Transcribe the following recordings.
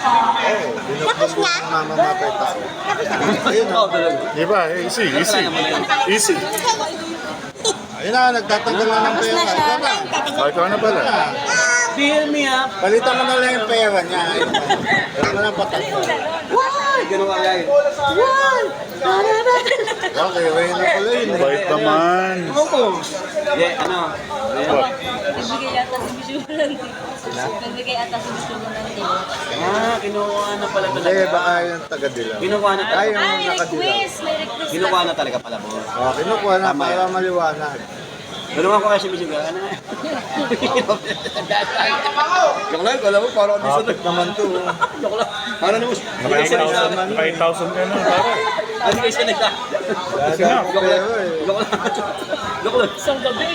Tapos na? Mamamapay pa. Ayun na. Di ba? Easy, easy. Easy. Ayun na, nagtatanggal na ng pera. Ikaw na. Oh, ikaw na pala. Fill me up. Palitan mo na lang yung pera niya. Ayun na. Ayun na lang patanggal. Ganun ka guys. Okay, ayun na pala yun. Bait naman. Opo. Ano? Nagbigay ata si Bisulan. Nagbigay ata si Bisulan. Kinuha na pala Hindi, talaga. baka yung taga-dilaw. Kinuha na Ay, talaga. yung Ay, nakadilaw. request. May request. Kinuha na talaga pala po. Oh, kinukuha na para maliwanag. Tulungan ko kasi Bisulan. Ano? Joke lang, kala mo parang hindi Kapit naman to. Joke lang. Ano naman? Naka 8,000 ka na. Pare. Hindi kayo siya nagda. Sige na. Joke lang. Joke lang. Joke lang. Isang gabi.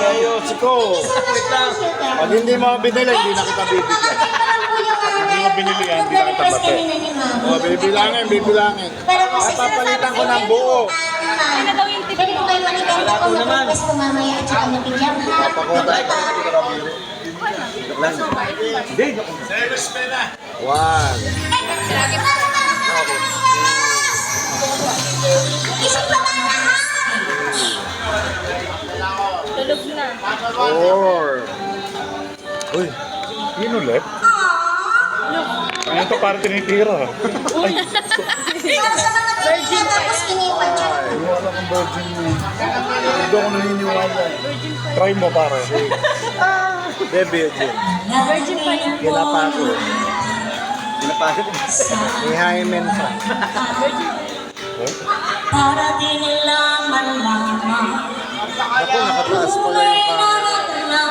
Ayos ko. Wait lang. Pag hindi mo binili, hindi na kita bibigyan. Hindi mo binili yan, hindi na kita bate. O, bibilangin, bibilangin. Papalitan ko ng buo. Ano daw yung Pwede po kayo maniganda kung mag-request po mamaya at saka mabigyan ha. Papakuha tayo. Joke lang. Hindi, joke lang. One. Isip pa ba na? tulog na. Four. Uy, yun ulit. Ano ito parang tinitira? Ay, Para sa mga virgin tapos iniwan siya. wala kang virgin mo. Hindi ako naniniwala. Try mo pare. Baby, yun. Virgin pa yan. Kila pa ako. Pinapasok. May hymen pa. Para di nila malaman. Ako, nakataas pala yung camera.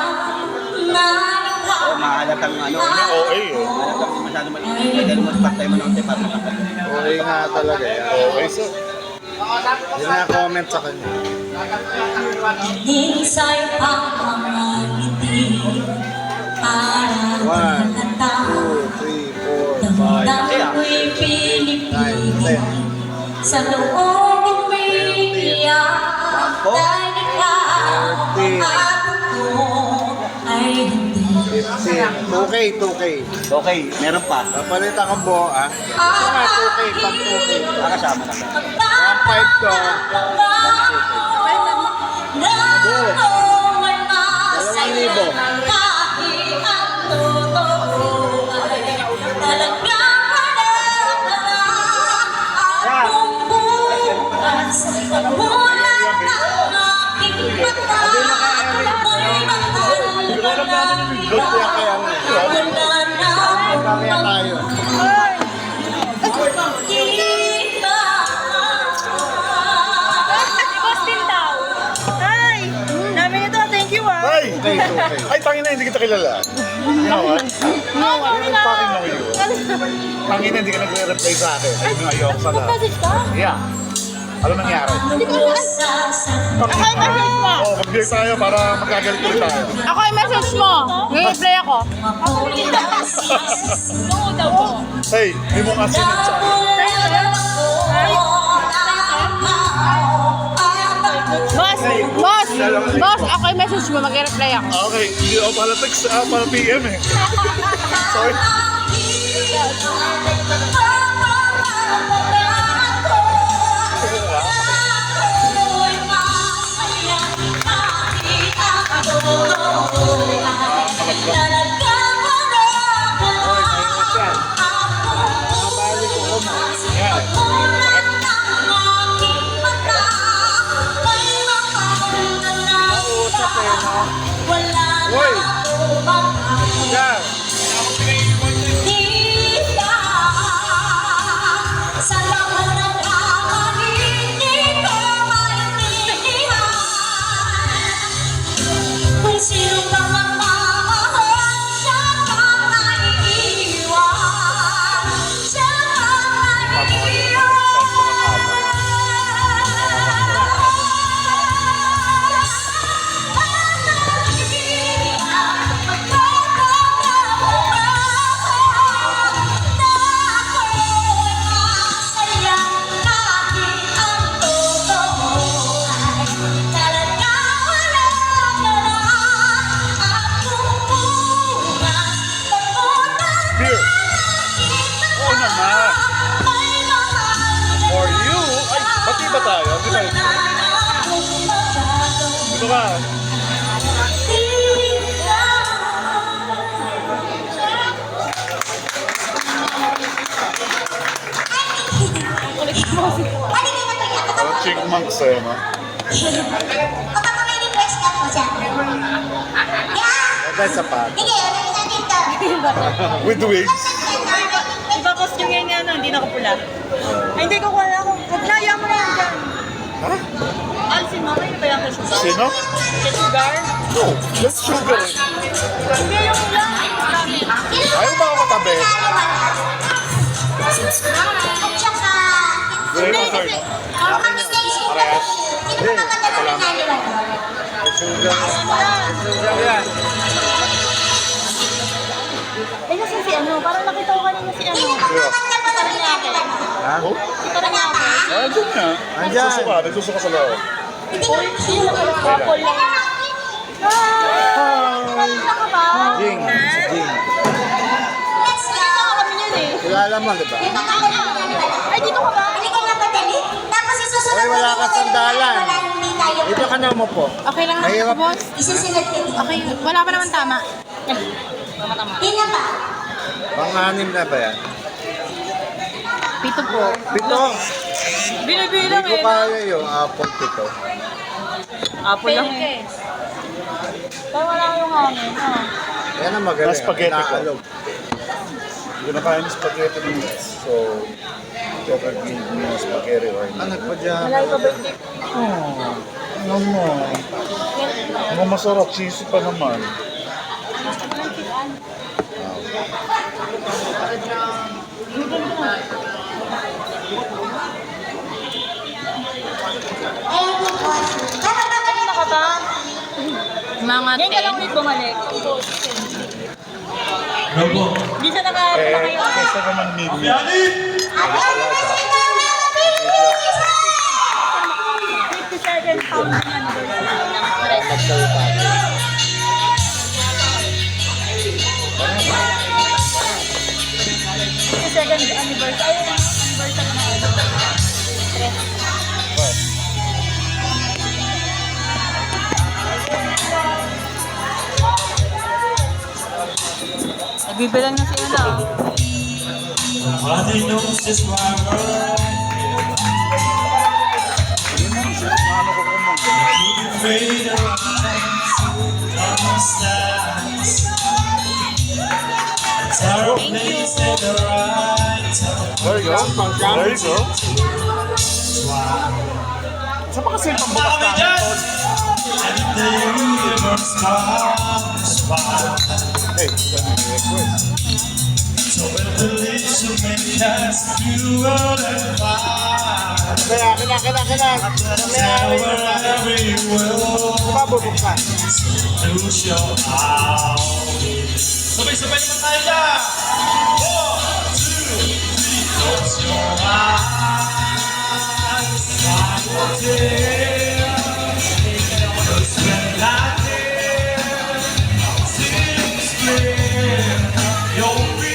Oh, mahalatang ano. OA eh. Mahalatang di masyado maliit. Dahil mo patay mo ng tepat. Okay nga talaga yan. Okay, so. Yun na comment sa kanya. Hinsay ang mga ngiti para One, halata. 2, 3, 4, 5, Damdamin ko'y 9, pinipili 10. sa loob umiiyak dahil ikaw ang ako ay hindi 15. 2K, 2K. Okay, meron pa. Papalitan kang buo, ah. Ito nga, 2K, pang 2K. Nakasama na. 1.5 to. Dalawang libo. Kahit ang totoo ay talagang wala akong bukas. Mula ng aking mata, ako'y mahal na lang. Good po yan kaya mo. Wala na Mamaya tayo. Boss din daw. Ay! Dami nito. Thank you ah. Ay! 2K, 2K. Ay, tangin na, hindi kita kilala. You know what? No, Ano yung fucking know you? Tangin na, hindi ka nagre-reply sa akin. Ay, ayoko sa lahat. Message ka? Yeah. Ano nangyari? Hindi ko alam. Ako yung message mo. Oh, mag-beer tayo para magkagalit ulit tayo. Ako yung message mo. Nag-reply ako. Ako rin daw. Oo daw po. Hey, di mo nga sinad sa akin. Boss, ako yung message mo, mag-reply ako. Okay, hindi ako pala text, pala PM eh. Sorry. Hoy! Yan! Sa lahat ng kamali, di ko maintindihan. Kung Ito ka. Halika na kuya. Parang chipmunks eh, no? O baka may request ka po siya. Yeah! Agad sa pag. Sige, ulit na dito. With wigs. Iba costume yan yan, hindi nakapula. Ay, hindi ko wala ako. Naya mo na yan dyan. Ha? Alsin mo, may nabayan ko sugar. Sino? Sa sugar? No, that's sugar. Hindi, yung lang. Ayaw ba ako katabi? At saka, Very sorry. kung kami sa isip na sino ba makadala ng naliwan? Sugar yan. Eh, nasan si ano? Parang nakita ko kanina si ano. Sino ba makadala mo ng naliwan? Ha? Oh? Wala pa? Ah, dyan nga. Andyan. Nagsusuka sa loob. Hindi ko Sino na pala? Couple lang. Kanina ka ba? Jing. Si Jing. Let's go! Kami yan eh. Kilala mo, di ba? Yung makadala ng naliwan. Ay, dito ka ba? Hindi ko napadali. Tapos isusunod Hoy, wala ka sandalan. Wala, hindi tayo. Dito ka na mo po. Okay lang naman Mahirap. ako, boss. Isusunod ko dito. Okay, wala pa naman tama. Tama-tama. Di na ba? Pang-anim na ba yan? Pito po. Pito. Binibilang Hindi ko kaya yung apple pito. Apple lang eh. Pero wala kayong hangin, ha? Yan ang magaling. Mas spaghetti ko. Inaalog. Hindi na kaya ng spaghetti ng so, Pepper give me a spaghetti right now. Nagpadya. Malay ka birthday. Oh, ano mo? Ano masarap, cheesy pa naman. Ayun po. Pero magaling Ka ba? Mga 10. Yan ka lang ulit bumalik. Di siya nakapula kayo. Kesa naman midnight. 57 pounds na anniversary ng Fred. Magsalita. 52nd anniversary. Ay, anniversary na ito. Nagbibilang na siya na. Nobody knows just why Ano ko naman? we're afraid of stars. It's our place at the right time. There you go. There you go. Saan pa kasi itong bukas Mommy namin? just and the universe comes by. Hey, request. So when the leaves will make us fuel and fire. Kaya, kina. Tell wherever you will, Mabubuksan. lose your eyes. Sabay-sabay naman tayo dyan! 1, 2, 3, close your eyes. I will tell. 'Cause when I hear things clear, you'll be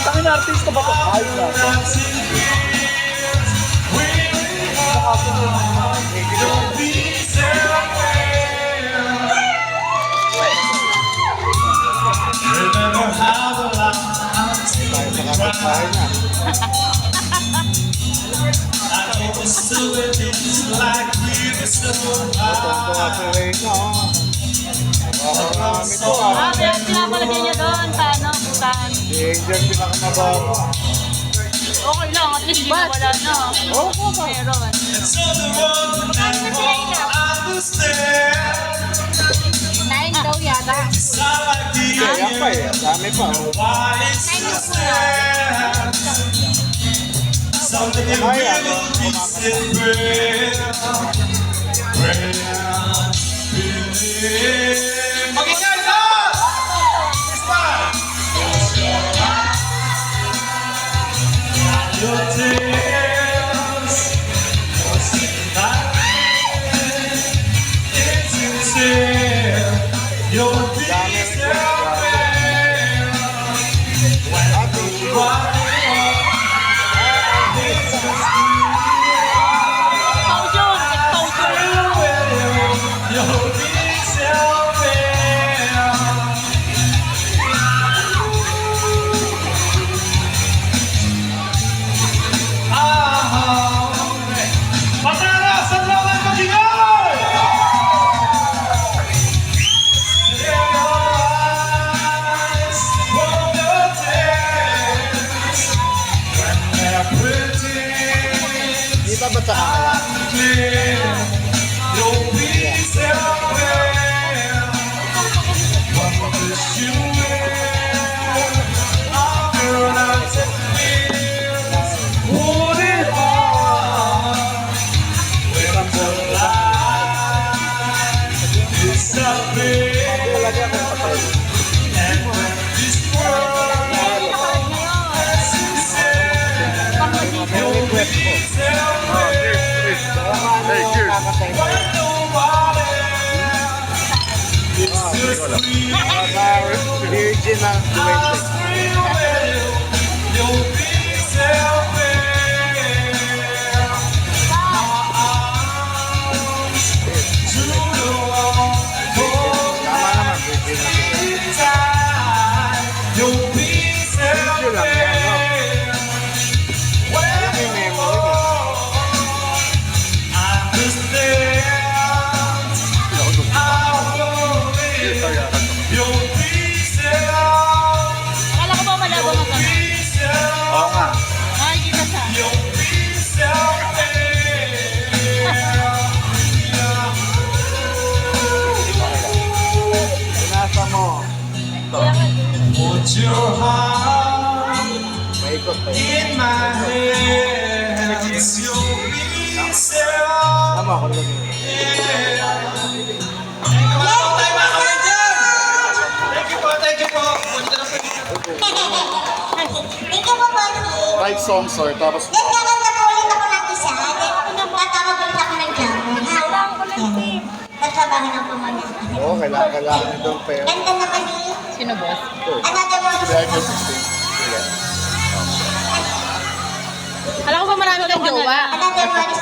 Tangin na artista ba ito? Ayun na. Remember how the lights Bahay na. I hope it's still it's like we were so Tuntua si Reyna, oh. Marami to, ah. Kaya pinapalagyan niya doon sa ano, butan. Si Angel pinakamababa. Okay lang, at least di na wala na. Oh, Meron. So the world never understand. 9 daw yata. It's not like the Kaya pa eh. Ang dami pa, oh. why it's understand. Something that will be simple. Okay, guys, it's fine. Your tears, it's sincere. Your peace and when you talaga kung patay. And when this world May request ko. Hey, cheers. Virgin na duwende. Tama naman, virgin na. Video lang yan, no? Alam mo yung memory mo. Akala ko ba malabo magkano? Oo nga. Nakikita siya. Pinasa mo. Put your heart Maikot pa yun. in my hands. You'll be self. Tama ako lang yun. Thank you po. Thank you po, Bonnie. Right song, sir. Tapos, Then, kakanta po ulit ako ng isa. Then, tatawag ulit ako ng jammer. Kailangan ko lang tip. Tatrabaho na po muna. Oo, kailangan itong pera. Ganda naman eh. Sino boss? Another one is July 16. Alam ko ba marami kang jowa? Another one is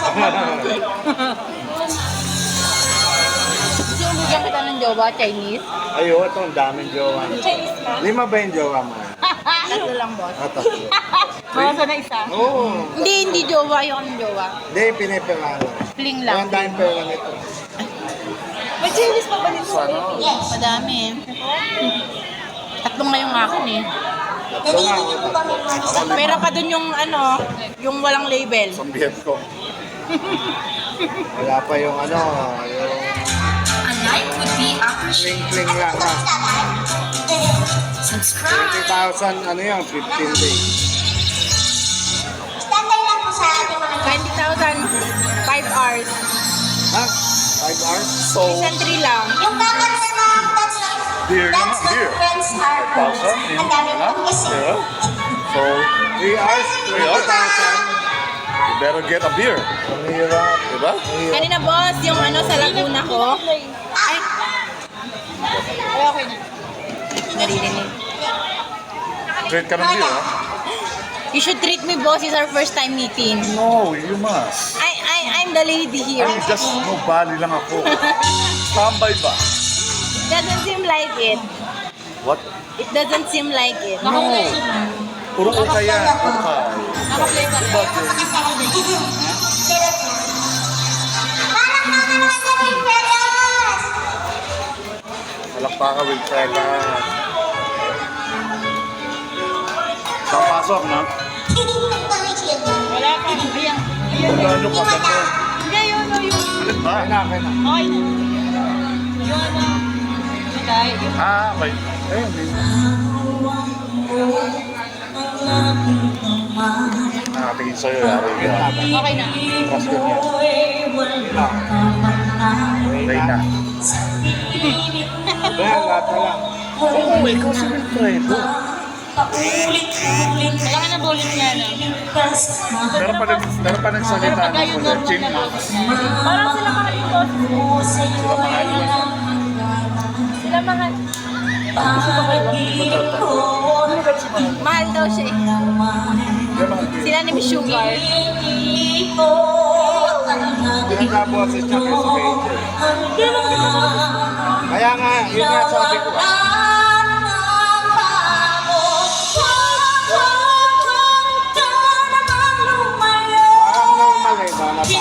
Sinubugan kita ng jowa, Chinese? Ayo, ito ang daming jowa. Chinese ka? 5 ba yung jowa mo? Tatlo lang, boss. Tatlo. Bawasan na isa. Oo. Hindi jowa. Yung jowa. Hindi, pinipiralo. Fling Kaya lang. ang daming pera nito. May Chinese pa ba nito? Yes. Madami. Tatlong na yung akin eh. Nabibili po kami mga Pero pa dun yung ano, yung walang label. Sambihet ko. Wala pa yung ano, yung fling-fling lang ha. 20,000, ano yun, 15 days. Standby lang po sa ating mga 20,000, 5 hours. Ha? 5 hours? So, Isang 3 lang. Yung bakit na mga Dear that's naman, dear. what friends are for. Ang dami po kasi. yeah. So, 3 hours, 20,000. you better get a beer. Ang hirap. Diba? Kanina boss, yung ano sa Laguna ko. Ay! Ay, okay na. Naririnig. Treat ka ng beer, ha? You should treat me, boss. It's our first time meeting. No, you must. I'm the lady here. I'm just nobody lang ako. Tambay ba? Doesn't seem like it. What? It doesn't seem like it. No. Puro okay yan. Okay. Nakaplay ka rin. Parang naman sa Vegas! Malakpaka with Frega. Saan pasok, no? Wala ka. Ayan. Wala nyo pa ba? Hindi, yun. Ulit ba? Kaya na. Okay na. Yun. Okay. Ah, okay. Ayun, din. Nakatingin sa'yo, yari ka. Okay na. Trust ko niya. Okay na. Kaya, lahat na lang. Oo, ikaw si Wilfredo. Kailangan na bulit nga na. Pero pa nagsalita ng ulit. Chin mo. Parang sila mahal yung boss. Sila mahal mo. Sila mahal. Mahal daw siya eh. Sila ni Miss Sugar. Pinagkabuhat si Chuck sa Major. Kaya nga, yun nga sabi ko. Parang normal eh, mga bata.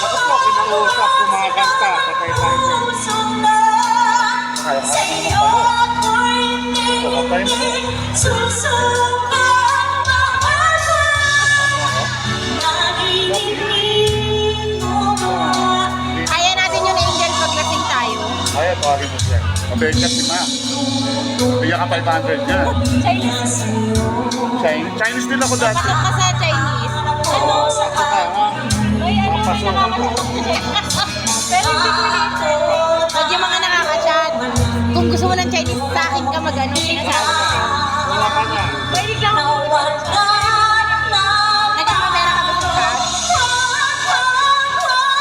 Bakit po, kinausap, kumakanta, patay tayo. Kaya ka naman pala. Patay mo. Kaya natin yun, Angel, paglasing tayo. Kaya, tawagin mo siya. Mabait ka si Ma. Bigyan ka 500 niya. Chinese. Chinese din ako dati. Pasok ka sa Chinese. Ano? Ay, ano? Pero hindi ko dito. Pag yung mga nakaka-chat, kung gusto mo ng Chinese, sa akin ka mag-ano, sinasabi ko. Wala ka na. Pwede lang ako. Nagkakapera ka ba sa cash?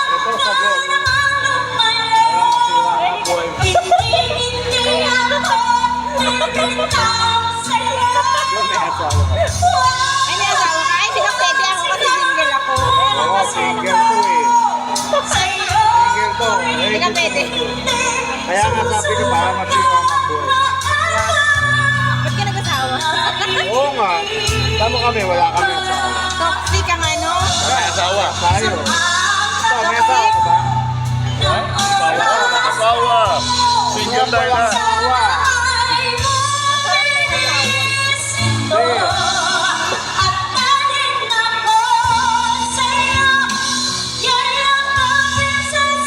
Ito, sagot. Wala masira ang buhay mo. Yung may asawa ka. Ay, may asawa ka? Ay, hindi ka pwede ako kasi single ako. Oo, single to eh. Single to. Hindi ka pwede. Kaya nga sabi ko, baka masira ang buhay. Ba't ka nag-asawa? Oo nga. Tama kami, wala kami asawa. Toxic ang ano? May asawa. Tayo. Ito, may asawa ka ba? Asawa! Single tayo na. Asawa. Hindi.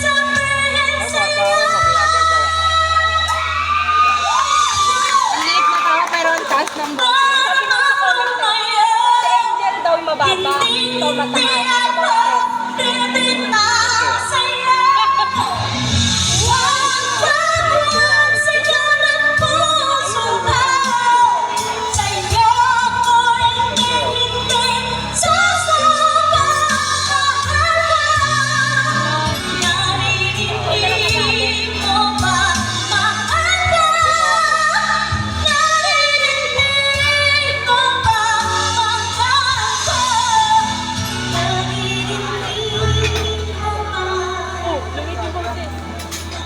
Ang asawa mo, pinapagaya ka. Ang liit na tao pero ang taas ng boses. Sabi nga sa comment ko, si Angel daw mababa. Ito mataas.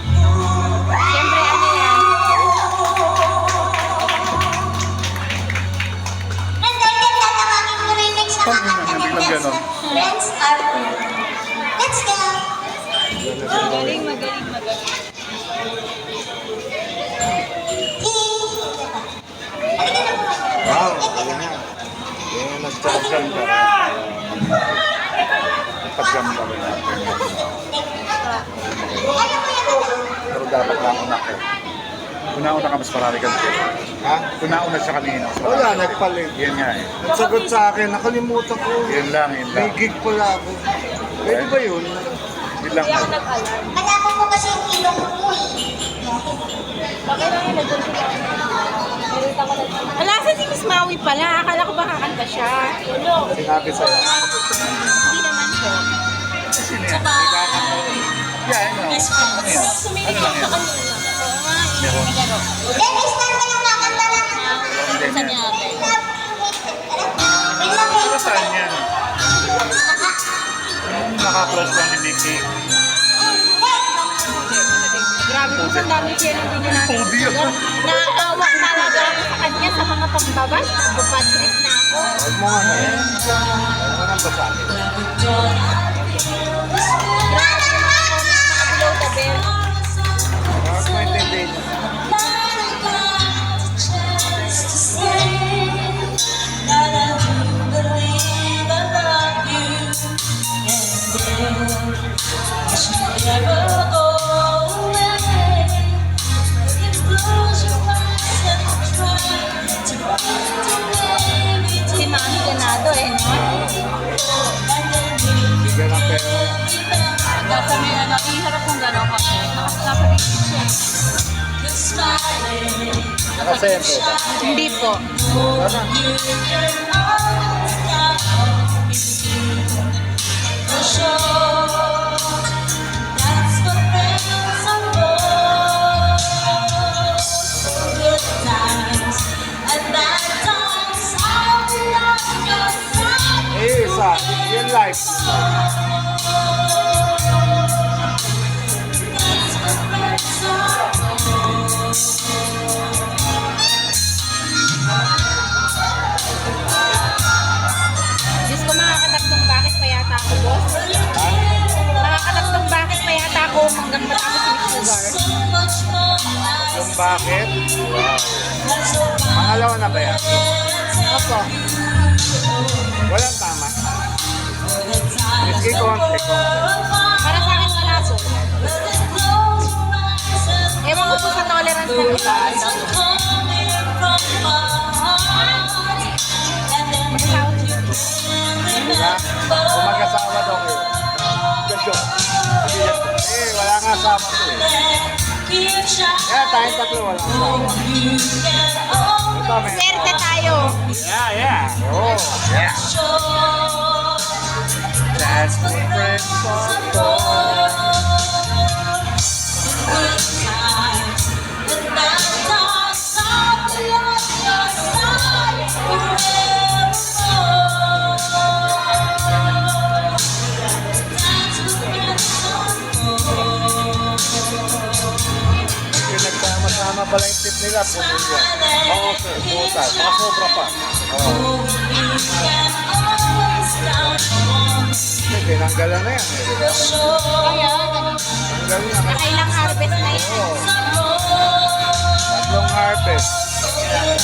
Siyempre, ano yan? And then, tatawagin ko rin next na kakanta ng Biglang dance ganon. na Friends Are Cool. Let's go! Magaling, magaling, magaling. Wow, ayan na. Yung nag-jam-jam ka. Nagpag-jam kami natin. Pero dapat lang una ko. Una-una ka mas marami ka dito. Ha? Una-una siya kanina. mas marami. Wala, nagpalit. Yan nga eh. Nagsagot sa akin, nakalimutan ko. Yan lang, yan May lang. gig pala ako. Pwede ba yun? Yun lang. Hindi ako nag-alarm. Malabo mo kasi yung ilong mo eh. Bakit lang yun? Nandun sila. Wala sa si Miss Maui pala. Akala ko ba kakanta siya? Sinabi sa'yo. Hindi naman siya. Sino yan? Yeah, I know. Ano yan? Ano lang yan? Meron. Dennis, nanda yung kakanta lang. Hindi Saan yan. niya? Wait lang, wait. Ano saan yan? Naka-close lang ni Mickey. Grabe po, ang dami siya ng video natin. Pudi yun. Naawa talaga ako sa kanya sa mga pagbabash. Bad trip na ako. Huwag mo nga na yan. Huwag mo nang basahin. Grabe yung mga comments na below the belt. Huwag mo intindihin yun. Si Mami Ganado eh, no? Bigyan ng pera. Nasa may ano, iharap kong gano'n kasi. Nakasabit siya. Nakasempo ka. Hindi po. Sana. Eh, isa. Real life. Diyos ko, makakataktong bakit pa yata ako, boss? Makakataktong bakit pa yata ako hanggang matapos si Miss Sugar. Yung bakit? Pangalawa na ba yan? Opo. Walang tama. Miski konti. Para sa akin wala po. Ewan ko po sa tolerance ng iba. Na, kung mag-asawa daw kayo. kasama ko eh. Kaya tayong tatlo walang kasama. Ito, may Swerte tayo. Yeah. Oh, yeah. That's the friends Yung nagsama-sama pala yung tip nila, pumilya. Oo, sir. Total. Mga sobra pa. Oo. Tinanggalan na yan eh. Kaya, Tinanggalan na. nakailang harvest na yan. Tatlong harvest.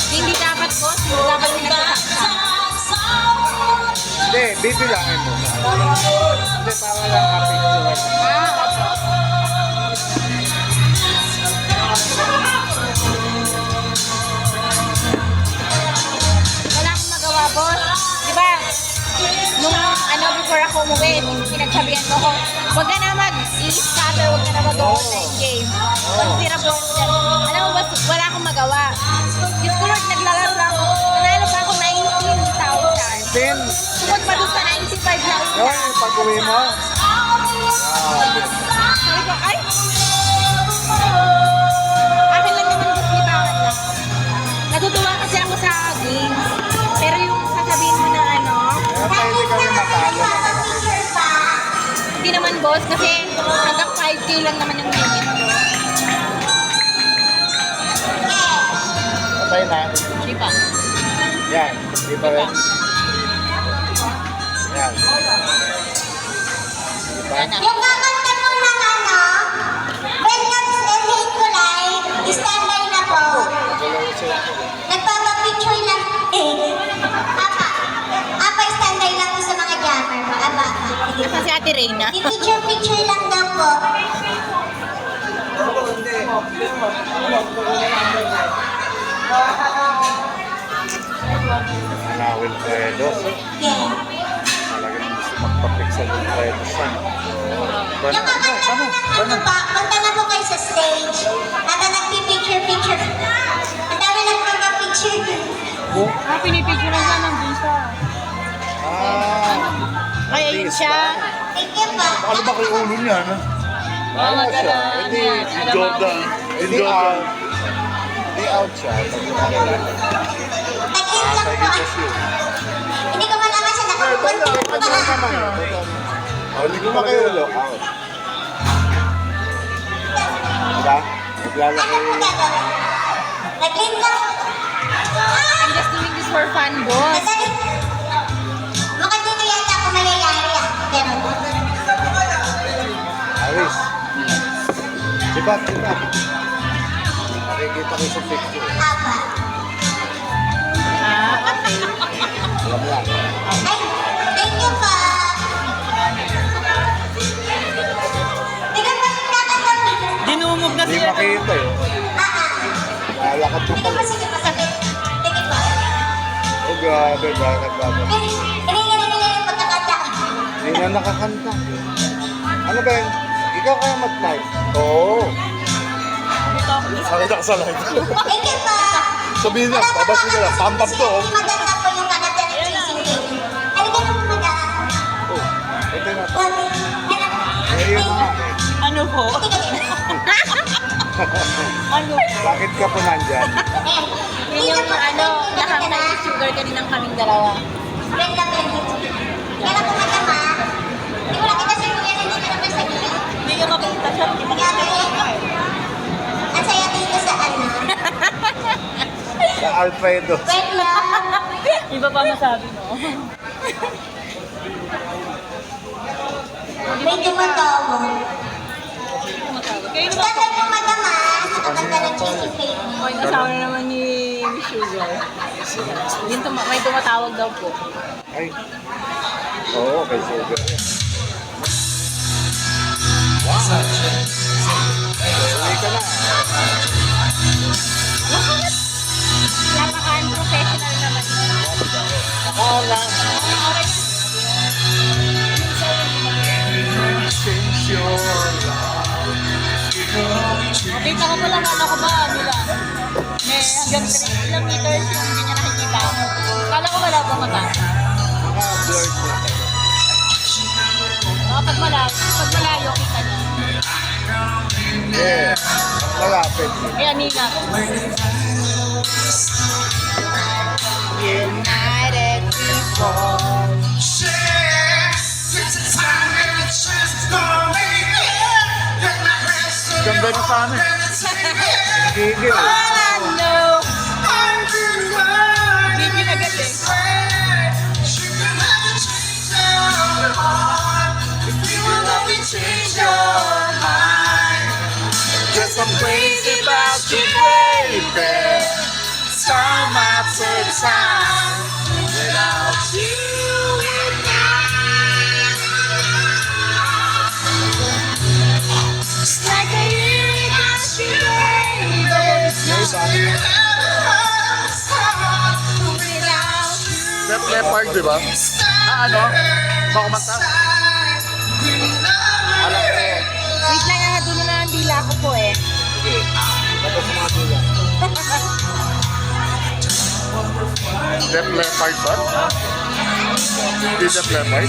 Hindi dapat, boss. Hindi dapat pinagkakasama. Hindi, bibilangin mo. Hindi, para lang kapit. Wala akong magawa, boss. Di ba? Nung before ako umuwi, pinagsabihan ko, huwag ka na mag-scatter, huwag ka na mag-online game. Consider blunder. Alam mo, boss, wala akong magawa. Diyos ko, Lord, naglalaro lang ako. Nanalo pa ako 19,000. Then, Sumod pa doon sa 95 na yun yung pag-uwi mo. Sabi ko, ay! Akin lang naman gusto libangan lang. Natutuwa kasi ako sa games. Pero yung sasabihin mo na Kaya pwede kami matalo. hindi naman boss kasi hanggang 5K lang naman yung limit ko. Patay na. Hindi pa. Yan. Di ba rin? Yan. Di ba? Yung kakanta mo ng Welcome to Hate Ko Live, standby na po. Nagpapapicture lang. Apa, standby lang po sa mga jammer po. Apa. Kasi si Ate Reyna. Picture lang daw po. Ana Wilfredo. Yeah. Talagang gusto magpapik sa Wilfredo sa. Yung kakanta mo ng pa, punta na po kayo sa stage. Habang nagpipicture. Ang dami nagpapapicture. Pinipicture lang siya ng visa. Ay, ayun siya. Thank you po. Ano ba kay ulo niya, no? Ano siya? Hindi, Jordan. Hindi out. Hindi out siya. Tag-in lang po. Hindi ko malaman siya nakapunta. Totoo naman. Hindi ko makiulo. Out. Diba? Naglalaki Ano po gagawin? Tag-in lang. I'm just doing this for fun, boss. Madali. Mukhang dito yata ako mayayari ah. Pero, Aris. Diba? Nakikita ko sa picture. apa. Okay. Alam lang. Ay, thank you pa. Tingnan mo yung kakanta mo. Dinumog na Hindi makita eh. Lalakad mo Hindi pala. mo sige masakit. Thank you pa. Oh, grabe. Bakit? Hindi yung pagkakanta. Hindi na nakakanta. Ano ba yun? Ikaw kaya mag-type? Oo. Sakita ka sa live. Thank you pa. Sabihin niya, babasin niya lang, pam-pam to. Hindi maganda po yung kakanta ng Chasing Baby. Ano ka nung maganda? Oh, ito na. Ano? Ayun nga. Ano po? Ano? Bakit ka po nandyan? Yun yung nakakay sugar kaninang kaming dalawa. Brenda Bennett. Kaya na kumanta ma. Hindi ko nakita sa kuya na dito naman sa gilid. Hindi ka makita siya. Grabe. Ang saya dito sa ano. Sa Alfredo. Wait lang. Iba pa masabi mo. May tumatawa. Kayo naman Tatay kumanta ma. Sa kakanta ng Chasing Baby. may kasama na naman ni Miss Sugar. May tumatawag daw po. Ay. Oo, kay Sugar. Wow. Uwi ka na. Napaka-unprofessional naman. Akala. Change your life. Kita ko pa lang, ano ko ba, nila. May hanggang 3 kilometers yung hindi niya nakikita. Kala ko wala ba mata. Naka-blurred na. Pag malayo, kita niya. Yeah. Malapit. Kaya nila. United we fall. Ganda na sa amin. Gigil. All I know. Gigil agad eh. Guess I'm crazy about you, baby. Some ups and downs without you. It's like a year without you, baby. Without you. Def Leppard, di ba? Ah, ano? Baka kumanta? Alam ko. Wait lang, dulo na ang dila ko po eh. Tapos mga dula. Def Leppard ba? Hindi Def Leppard?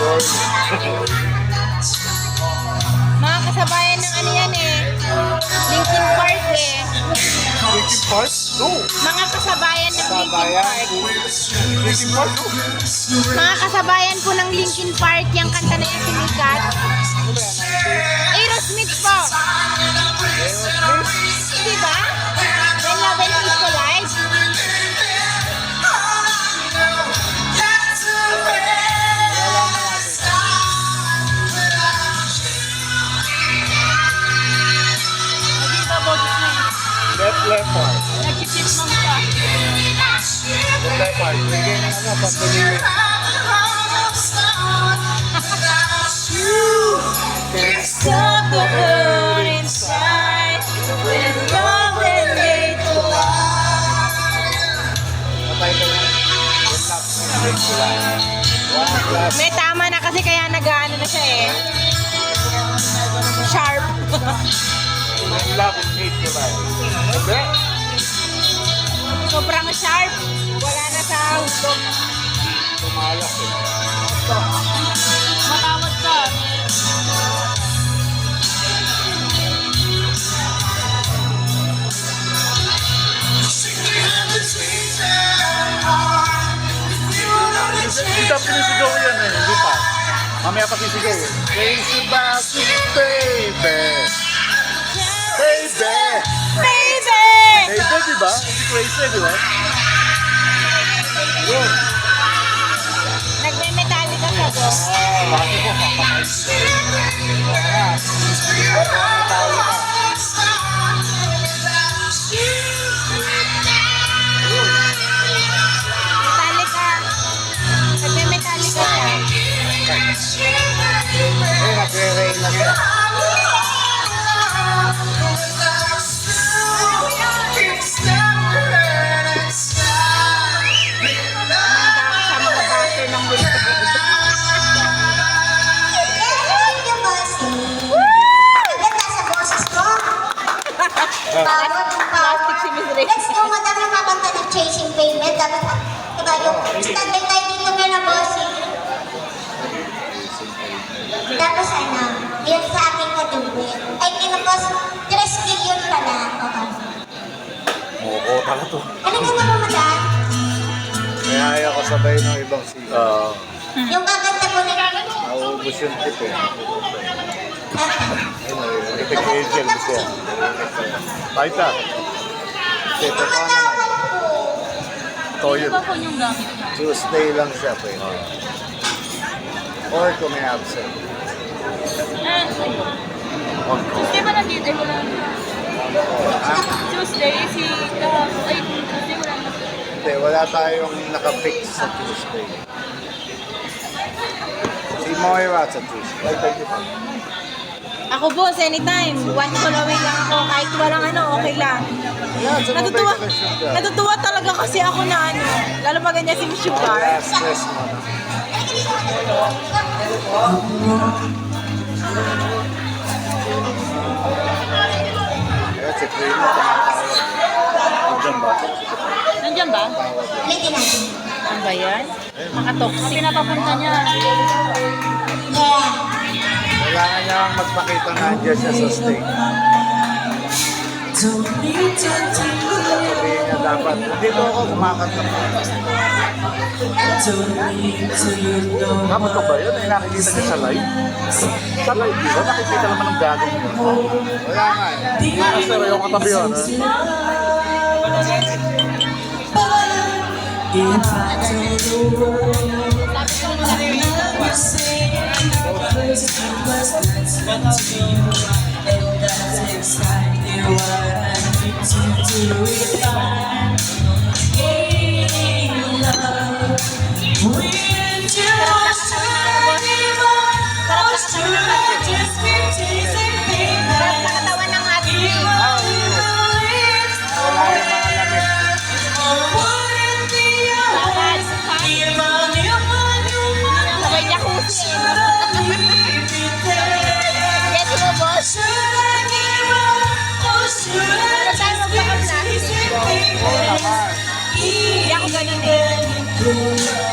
Yun. Mga kasabayan ng ano yan eh. Linkin Park eh. Linkin Park? No. Mga kasabayan ng Linkin Park. Linkin Park? No. Mga kasabayan po ng Linkin Park, yung kanta na yung sumikat. Aerosmith po. Di ba? When Love and Peace Collide. Naging ba boses na eh? Def Leppard. Nag-chipmunk ka. Def Leppard. Bigyan na ano, patuloy. Can't stop the hurt inside when love and hate collide. Patay ko na. May tama na kasi kaya nag-ano na siya eh. Sharp. One love and hate ko lang. Hindi. Sobrang sharp. Wala na sa husog. Tumalak eh. Matawad ka. Hindi dapat pinisigaw yan eh. Hindi pa. Mamaya pa sisigaw eh. Crazy about you, baby. Baby. Baby! Baby, di ba? Hindi crazy, di ba? Yun. Nagme-metallica siya po. Bakit ko papakain Metallica. Nagme-metallica siya. Eh, nagre-rain na siya. Sa mga baser ng Wilson. Thank you, bossy. Ganda sa boses ko. Plastic si Miss Ray. Let's go, madami kakanta ng Chasing Payment. Dapat, diba, yung standby tayo dito ka na, bossy. Tapos ano, yun sa aking katubig. Ay, kinapos, 3 million pala. Oo. Oo, tala to. Ano ka na mamadaan? Kaya ayaw ko sabay ng ibang siya. Yung kakanta ko na Naubos yung tip eh. Ayun, itik angel gusto yan. Paita. Ito pa naman. Ito yun. Ano po yung gamit? Tuesday lang siya pa yun. Or kung may absent. Tuesday ba nandito? Ay, wala. Tuesday, ay, Tuesday wala na. Hindi, wala tayong nakafix sa Tuesday. Si Moira sa Tuesday. Ay, thank you pa. Ako boss, anytime. One call away lang ako. Kahit walang ano, okay lang. Yan, sa Natutuwa, mobile connection ka. natutuwa talaga kasi ako na ano. Lalo pa ganyan si Miss Sugar. Last stress mo na. Nandyan ba? Ulitin natin. Ano ba yan? Maka-toxic. Pinapapunta niya. Yeah. Kailangan niya magpakita na andyan siya sa stage. Sabihin niya dapat, dito ako kumakanta. Dapat ko ba yun? Ay nakikita niya sa live? Sa live, di ba? Nakikita naman ng gagawin niya. Wala nga eh. Master, yung katabi yun. Sarap sa katawan ng ating. Wala yung mga lamig. Bawal. Sabay jacuzzi. Get mo, boss. Pero tayo magpaka-plastic. Oo naman. Hindi ako ganun eh.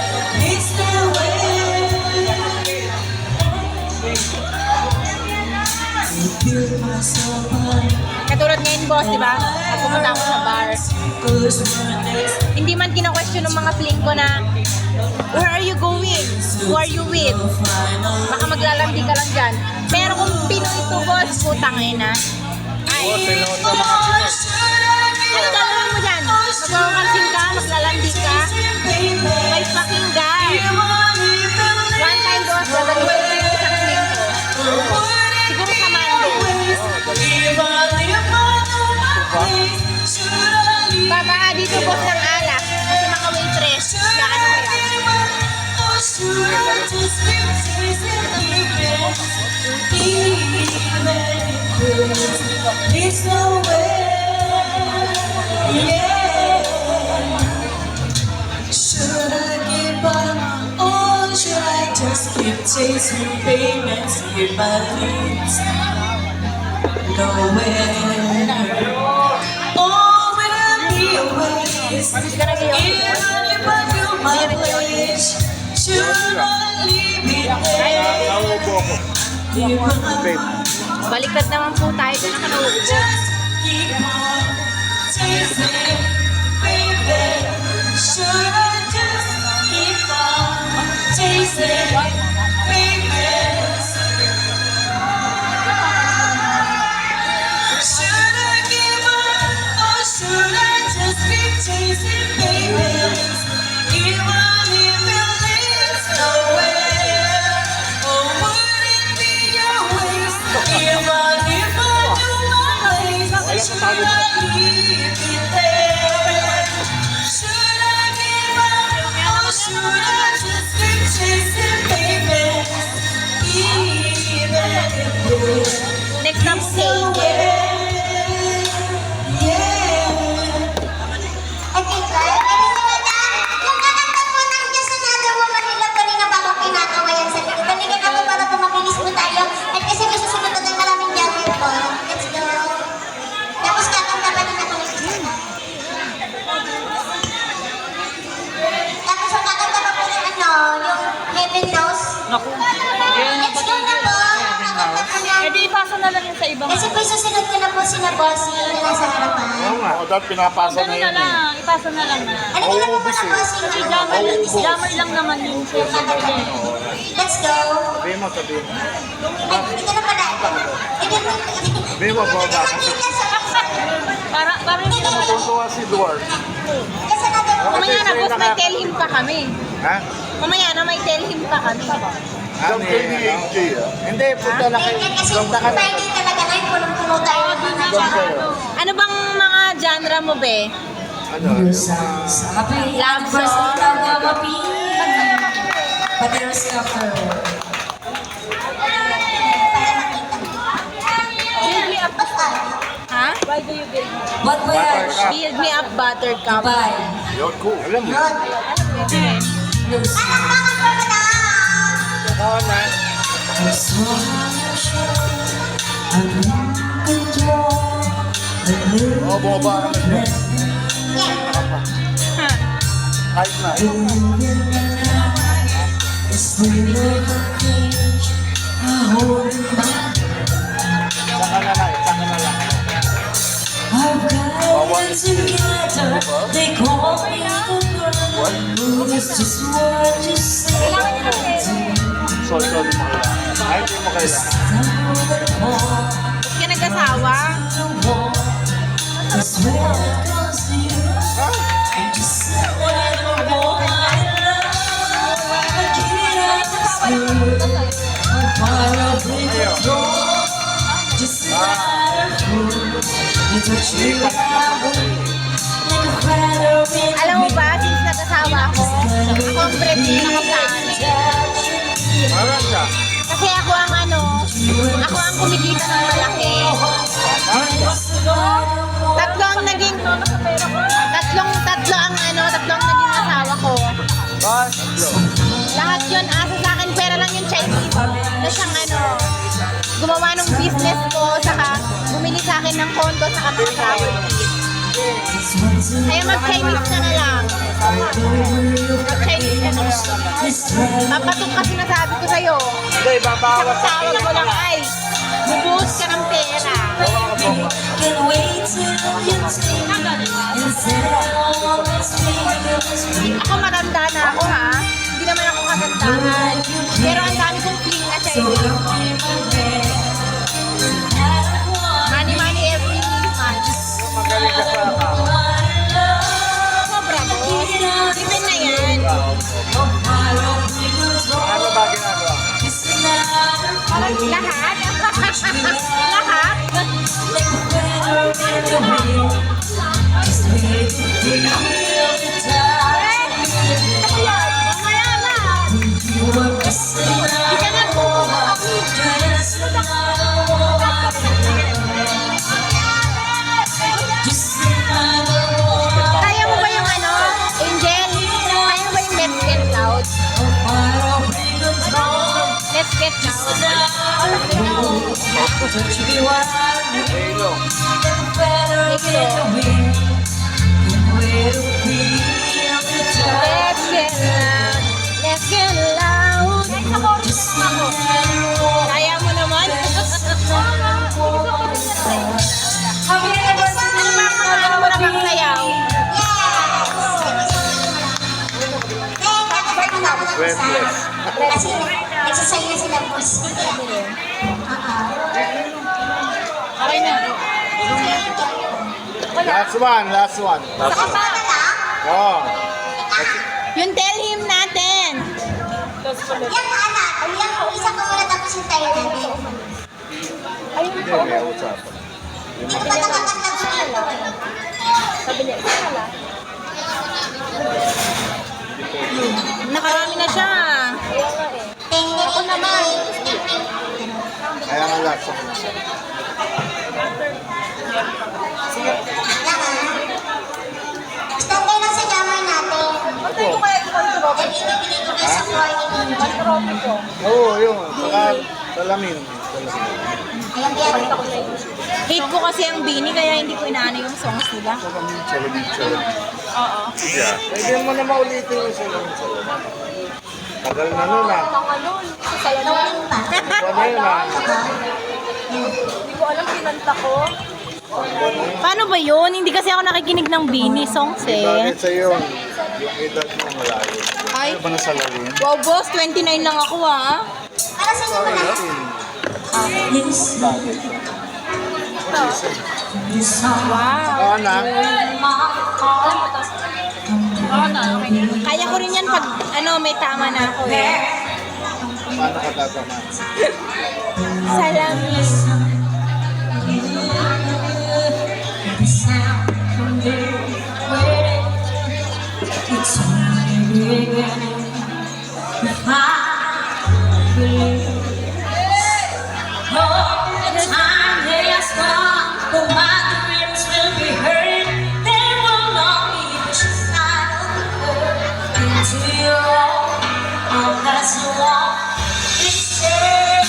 Katulad ngayon, boss, di ba? Pag pumunta ako sa bar, hindi man kina-question ng mga fling ko na, where are you going? Who are you with? Baka maglalandi ka lang dyan. Pero kung Pinoy to, boss, putang ina. Ay, Oo, sinuot ng mga Pinoy. ano gagawin mo dyan? Magkakansin ka, maglalandi ka? My fucking God. One time, boss, gagawin ko yung isang fling ko. Siguro sa Monday. Baba dito, boss, ng alak. Kasi mga waitress. Kaya ano kaya? It's no way, yeah. Should I give up or should I just keep chasing payments? Keep my leads nowhere. Oh, will I be a waste? Is gonna be okay, boss? Even if I do my wish, should I leave it there? Nauubo ako. Babe. Baliktad naman po tayo dun sa nauubo. Just keep on chasing, baby. Should I just keep on chasing, baby? Should I give up or should I just keep chasing, baby? Even if it leads nowhere, or would it be a waste? Even if I do my best, should I leave it there? Should I give up or should I just keep chasing, baby? Even if it Next up, say, Okay, sir. Yung kakanta po ng Just Another Woman nila, kanina pa ako kinakawayan sa likod. Balikan ako para tumabilis po tayo. At kasi may susunod na tayo maraming jagger po. Let's go. Tapos kakanta pa din ako ng isa. Tapos ang kakanta pa po ng yung Heaven Knows. Let's go na po. Kakanta po ng... di ipasa na lang yun sa ibang. Kasi po susunod ko na po sina Bossy na nasa harapan. Oo nga. O dahil pinapasa na yun eh. Ipasa na lang na. Ano ka na po muna Bossy? Jammer lang naman yun siya. Let's go. Sabihin mo, sabihin mo. Ay, hindi ka na pala. Sabihin mo, baba. Para hindi ka Tuntua si Duarte. Kasi natin po. Mamaya na, boss, may tell him pa kami. Ha? Mamaya na, may tell him pa kami. Diyan kayo ni AJ ah. Hindi, punta na kayo. Kasi Punta ka na. Friday talaga ngayon, punong-puno tayo. Diyan kayo. Ano bang mga genre mo, be? Ano? Yung mga... Love song? Build me up. Ha? Why do you build me up? Buttercup. Build me up, Buttercup. Yun, cool. Alam mo. Palakpakan po na. Oo na. Oo, bumaba ka na dyan. Yeah. Kahit na. Saka na lang, saka na lang. They call me the girl. It's just what you say. Sorry mo kailangan. Ay, hindi mo kailangan. Ba't ka nag-asawa? I swear it comes to you. Just say that I want my love. I give it up to you. I'm far up with the door. Just let it go. You touch me like a feather in Alam mo ba, since nag-asawa ako ang breadwinner sa amin. Parang siya. Kasi ako ang kumikita ng malaki. Tatlo ang naging asawa ko. Lahat yun, asa sa akin, pera lang yung Chinese. Na siyang gumawa ng business ko, saka bumili sa akin ng condo, saka mga properties. Kaya mag-Chinese ka na lang. Mag-Chinese ka na lang. Papatok kasi nasabi ko sa'yo. Hindi, babawas sa Tawag mo lang ay, bubuhos ka ng pera. Can wait till you take and say always be. Ako matanda na ako ha. Hindi naman ako kagandahan. Pero ang dami kong fling na Chinese. Money every month. magaling ka sa Sobra mo. Even na yan. ano ba ginagawa? Lahat? Lahat? Mamaya na. Hindi ka na po. Kaya mo ba yung Angel? Kaya mo ba yung Let's Get Loud? Let's Get Loud. Let's get loud. Let's get loud. Kaya mo naman. Ano mo na bang sayaw? Breathless. Kasi nagsasayo na sila boss. Okay na. Last one, last one. Sa kapata lang, Oh. Yung tell him natin. yan anak, yan po, isa ko muna tapos yung tayo natin. Hindi, may usapan. Hindi ko pa nakakanta ko nito. Nakarami na siya. Ako naman. Kaya nga last one. Standby lang sa jammer natin. Ako. At ibibigay ko na sa morning. Oo, yun. Saka salamin. Ayan, yan. Hate ko kasi ang Bini kaya hindi ko inaano yung songs nila. Salamin. Oo. Yeah. Pwede mo na maulitin yung salamin. Tagal na nun ah. Loading pa. Ano yun ah? Hindi ko alam kinanta ko. Paano ba yun? Hindi kasi ako nakikinig ng Bini songs Bakit sa'yo? Yung edad mo malayo. Ay. Ano ba na salamin? Wow boss, 29 lang ako ah. Para sa inyo muna. Wow. Anak. Kaya ko rin yan pag may tama na ako eh. Paano ka tatama? Salamin. That's what it says.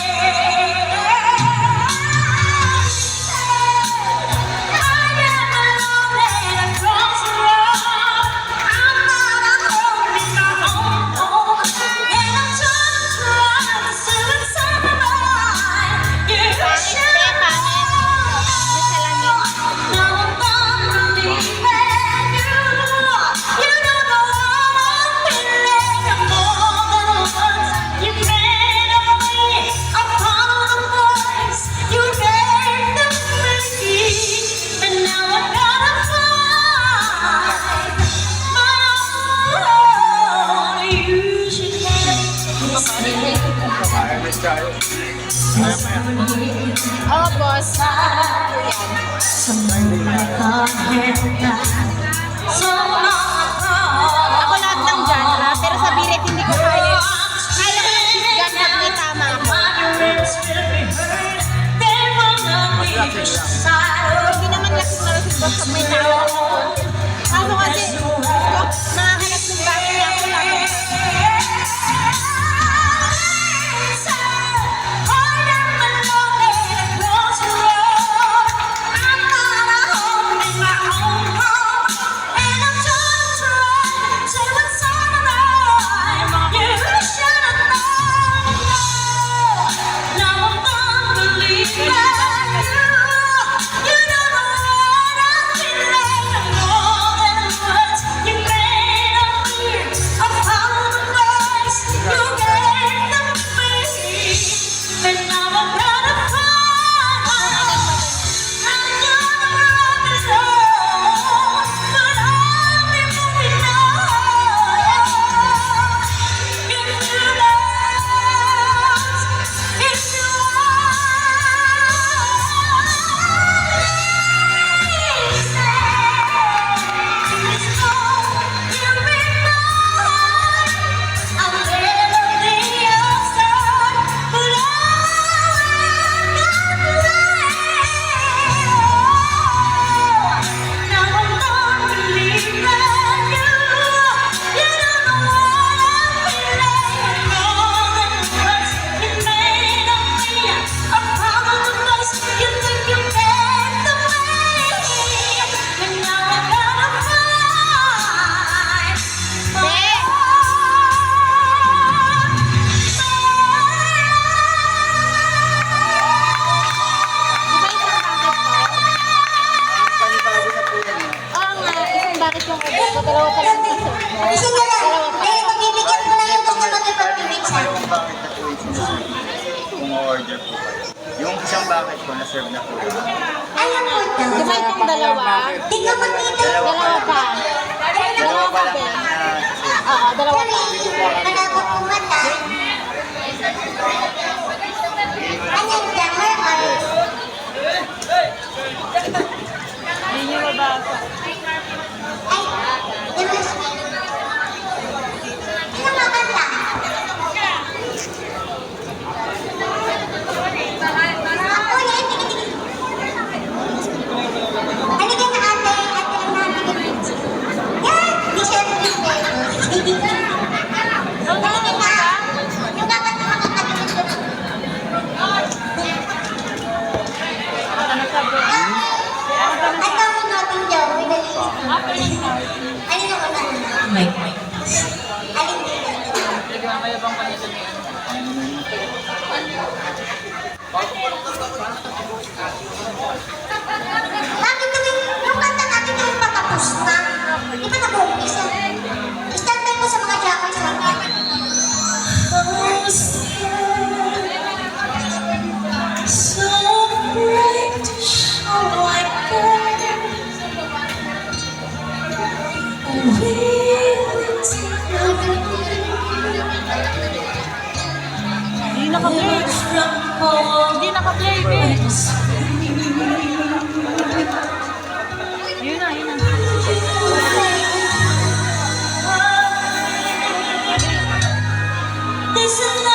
tayo. Kaya mo yan. Oo, boss. Nakakita ko yan. Ako lahat ng genre, pero sa biret hindi ko kaya. Kaya ko yung shotgun pag may tama ako. Hindi naman lasing na lasing boss pag may tama ako. Kaso kasi, nakahanap ng bakit niya ako lang. Bakit yung ubos ko? Dalawa pa lang yung suit mo. Isa na lang. Dalawa pa. Dahil magbibigyan ko lang yung gusto magpipag-bibig sa akin. Kung order po kayo. Yung isang bucket po, na-serve na po. Ano po ito? Di ba itong dalawa? Di ka magkita. Dalawa pa. Dalawa pa, Wala be. po na Oo, dalawa pa. Malabot po mata. Anyan ka, Marmar? Hindi nyo mabasa. Ay, demonstrate. Ano nga kanta? Ako yan, tigil-tigil. Halika na ate, ate ang nabigay. Yan, di siya nabigay. Halika na. Yung kakanta makakalimutan ko na. At ang natin daw, may naliisip. Ano na ko na? Alin dito? Bakit kami, yung kanta natin kami patapos na? Di ba nag-uumpisa? Start time ko sa mga jackers lang. So bright to show like that. Hindi naka-play. Hindi naka-play, be. Yun na, yun na. This is